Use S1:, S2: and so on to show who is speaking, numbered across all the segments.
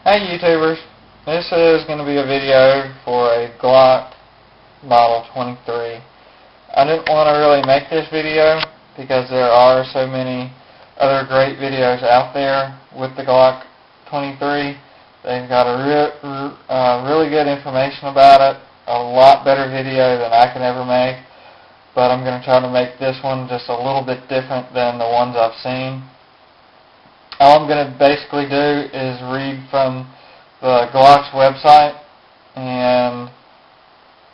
S1: Hey YouTubers, this is going to be a video for a Glock Model 23. I didn't want to really make this video because there are so many other great videos out there with the Glock 23. They've got really good information about it, a lot better video than I can ever make, but I'm going to try to make this one just a little bit different than the ones I've seen. All I'm going to basically do is read from the Glock's website, and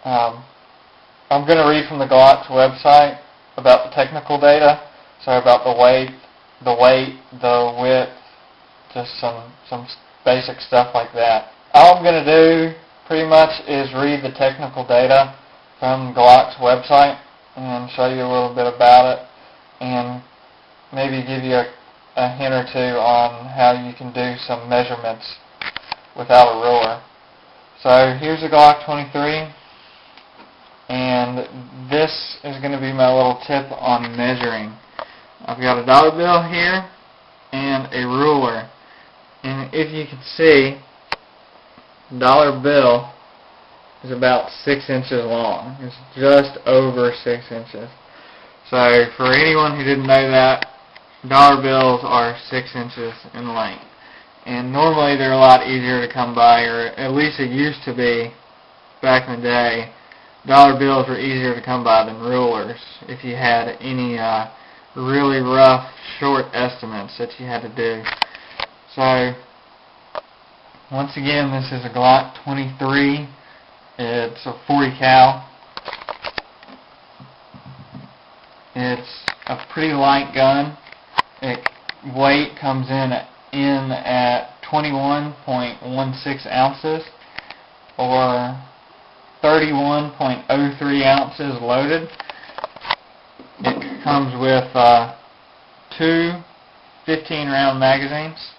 S1: I'm going to read from the Glock's website about the technical data, so about the weight, the width, just some basic stuff like that. All I'm going to do pretty much is read the technical data from Glock's website and show you a little bit about it and maybe give you a hint or two on how you can do some measurements without a ruler. So here's a Glock 23, and this is going to be my little tip on measuring. I've got a dollar bill here and a ruler, and if you can see, the dollar bill is about 6 inches long. It's just over 6 inches. So for anyone who didn't know that, dollar bills are 6 inches in length, and normally they're a lot easier to come by, or at least it used to be back in the day. Dollar bills were easier to come by than rulers if you had any really rough, short estimates that you had to do. So once again, this is a Glock 23. It's a 40 cal. It's a pretty light gun. Weight comes in at 21.16 ounces or 31.03 ounces loaded. It comes with two 15-round magazines.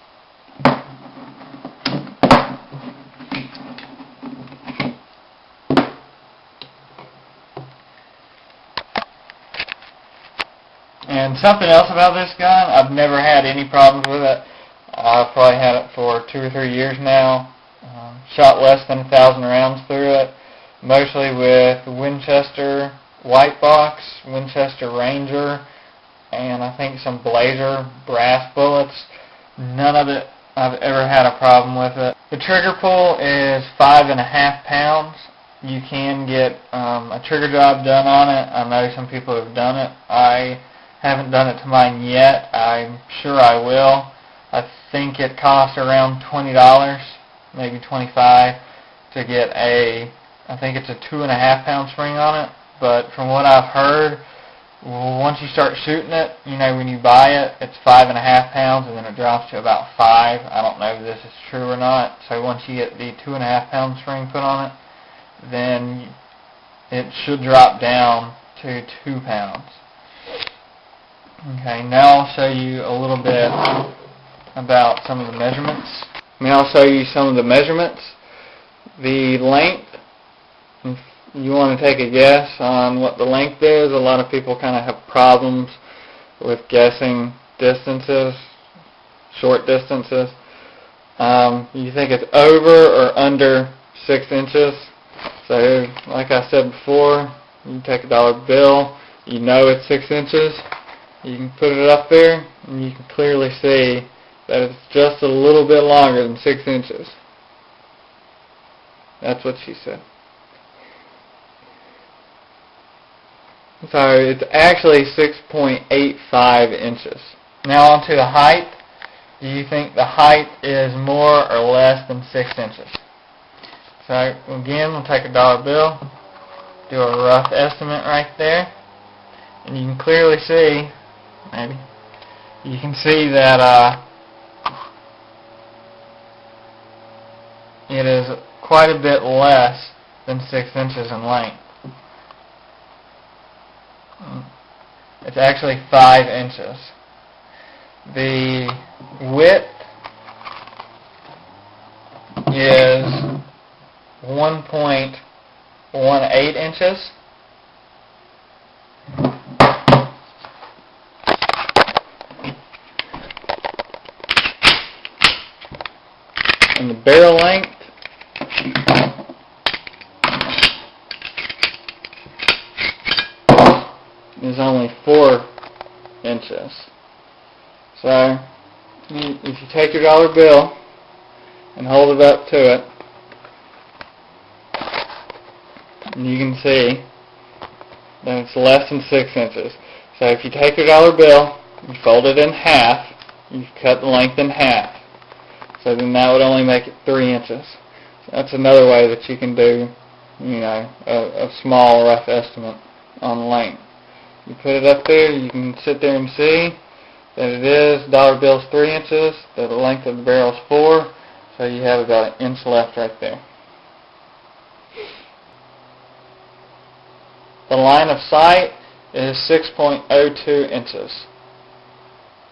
S1: And something else about this gun, I've never had any problems with it. I've probably had it for 2 or 3 years now. Shot less than 1,000 rounds through it, mostly with Winchester White Box, Winchester Ranger, and I think some Blazer brass bullets. None of it I've ever had a problem with it. The trigger pull is 5.5 pounds. You can get a trigger job done on it. I know some people have done it. I haven't done it to mine yet. I'm sure I will. I think it costs around $20, maybe $25, to get I think it's a 2.5 pound spring on it. But from what I've heard, once you start shooting it, you know, when you buy it, it's 5.5 pounds, and then it drops to about 5. I don't know if this is true or not. So once you get the 2.5 pound spring put on it, then it should drop down to 2 pounds. Okay, now I'll show you a little bit about some of the measurements. Now I'll show you some of the measurements. The length, if you want to take a guess on what the length is, a lot of people kind of have problems with guessing distances, short distances. You think it's over or under 6 inches. So like I said before, you take a dollar bill, you know it's 6 inches. You can put it up there, and you can clearly see that it's just a little bit longer than 6 inches. That's what she said. So it's actually 6.85 inches. Now on to the height. Do you think the height is more or less than 6 inches? So again, we'll take a dollar bill, do a rough estimate right there, and you can clearly see, maybe, you can see that it is quite a bit less than 6 inches in length. It's actually 5 inches. The width is 1.18 inches. And the barrel length is only 4 inches. So if you take your dollar bill and hold it up to it, and you can see that it's less than 6 inches. So if you take your dollar bill, you fold it in half, you cut the length in half. So then that would only make it 3 inches. So that's another way that you can do, a small rough estimate on length. You put it up there, you can sit there and see that it is, dollar bill's 3 inches, the length of the barrel is 4, so you have about 1 inch left right there. The line of sight is 6.02 inches.